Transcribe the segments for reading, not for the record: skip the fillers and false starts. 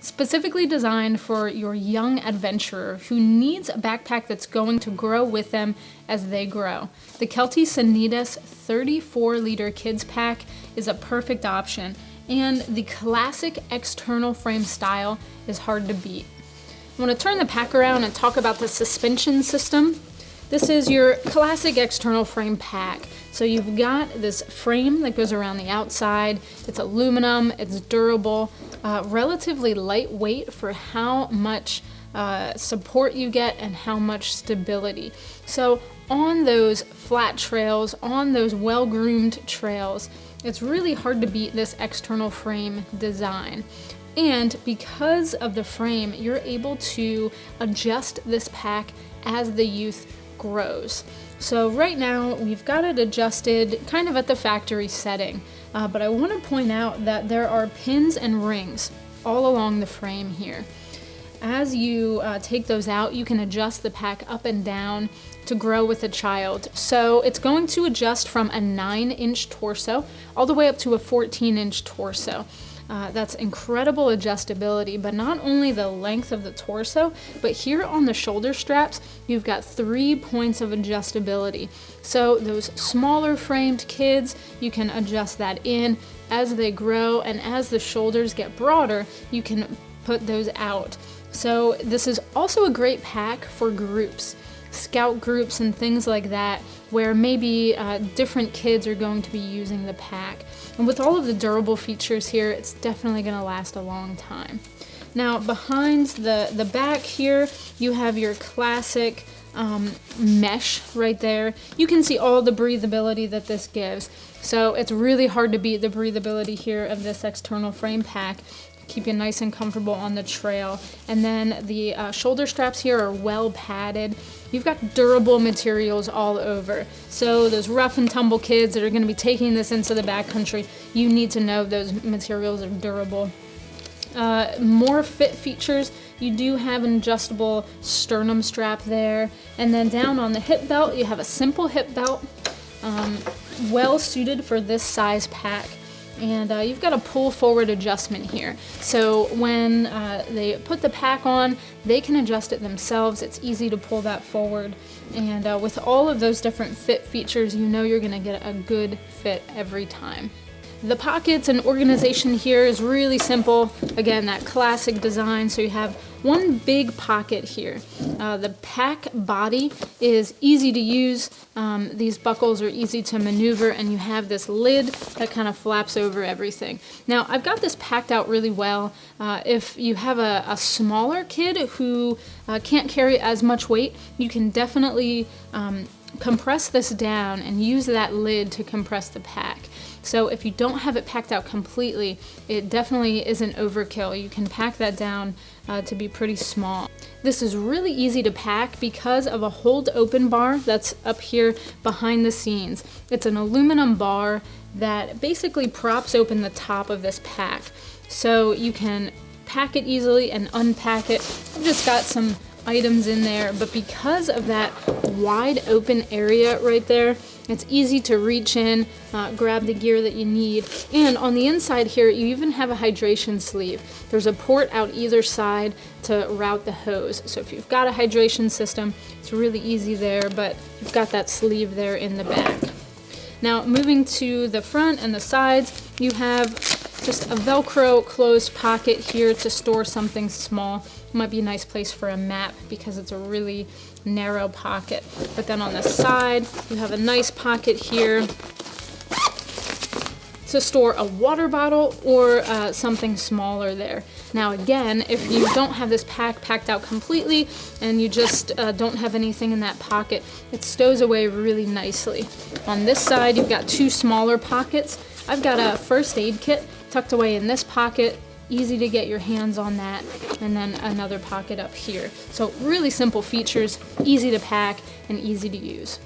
Specifically designed for your young adventurer who needs a backpack that's going to grow with them as they grow. The Kelty Sanitas 34-liter kids pack is a perfect option, and the classic external frame style is hard to beat. I want to turn the pack around and talk about the suspension system. This is your classic external frame pack. So you've got this frame that goes around the outside. It's aluminum, it's durable, relatively lightweight for how much support you get and how much stability. So on those flat trails, on those well-groomed trails, it's really hard to beat this external frame design. And because of the frame, you're able to adjust this pack as the youth grows. So right now we've got it adjusted kind of at the factory setting, but I want to point out that there are pins and rings all along the frame here. As you take those out, you can adjust the pack up and down to grow with a child. So it's going to adjust from a 9-inch torso all the way up to a 14-inch torso. That's incredible adjustability, but not only the length of the torso, but here on the shoulder straps, you've got 3 points of adjustability. So those smaller framed kids, you can adjust that in as they grow, and as the shoulders get broader, you can put those out. So this is also a great pack for groups, scout groups and things like that, where maybe different kids are going to be using the pack. And with all of the durable features here, it's definitely going to last a long time. Now behind the back here, you have your classic mesh right there. You can see all the breathability that this gives. So it's really hard to beat the breathability here of this external frame pack. Keep you nice and comfortable on the trail. And then the shoulder straps here are well padded. You've got durable materials all over. So those rough and tumble kids that are going to be taking this into the backcountry, you need to know those materials are durable. More fit features, you do have an adjustable sternum strap there. And then down on the hip belt, you have a simple hip belt, well suited for this size pack. And you've got a pull forward adjustment here. So when they put the pack on, they can adjust it themselves. It's easy to pull that forward. And with all of those different fit features, you know you're gonna get a good fit every time. The pockets and organization here is really simple. Again, that classic design. So you have one big pocket here. The pack body is easy to use. These buckles are easy to maneuver, and you have this lid that kind of flaps over everything. Now, I've got this packed out really well. If you have a smaller kid who can't carry as much weight, you can definitely compress this down and use that lid to compress the pack. So if you don't have it packed out completely, it definitely isn't overkill. You can pack that down to be pretty small. This is really easy to pack because of a hold open bar that's up here behind the scenes. It's an aluminum bar that basically props open the top of this pack. So you can pack it easily and unpack it. I've just got some items in there, but because of that wide open area right there, it's easy to reach in, grab the gear that you need. And on the inside here, you even have a hydration sleeve. There's a port out either side to route the hose. So if you've got a hydration system, it's really easy there, but you've got that sleeve there in the back. Now moving to the front and the sides, you have just a Velcro closed pocket here to store something small. It might be a nice place for a map because it's a really narrow pocket. But then on the side, you have a nice pocket here to store a water bottle or something smaller there. Now again, if you don't have this pack packed out completely and you just don't have anything in that pocket, it stows away really nicely. On this side, you've got 2 smaller pockets. I've got a first aid kit tucked away in this pocket. Easy to get your hands on that, and then another pocket up here. So really simple features, easy to pack and easy to use.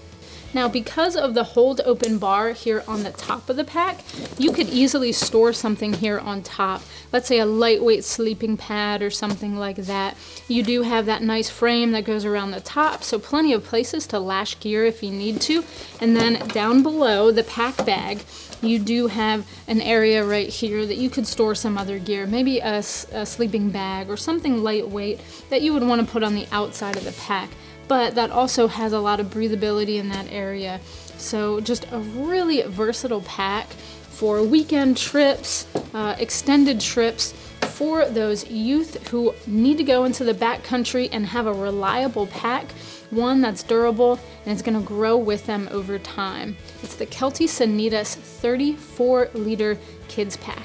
Now, because of the hold open bar here on the top of the pack, you could easily store something here on top. Let's say a lightweight sleeping pad or something like that. You do have that nice frame that goes around the top, so plenty of places to lash gear if you need to. And then down below the pack bag, you do have an area right here that you could store some other gear, maybe a sleeping bag or something lightweight that you would want to put on the outside of the pack. But that also has a lot of breathability in that area. So just a really versatile pack for weekend trips, extended trips, for those youth who need to go into the backcountry and have a reliable pack, one that's durable and it's going to grow with them over time. It's the Kelty Sanitas 34-liter kids pack.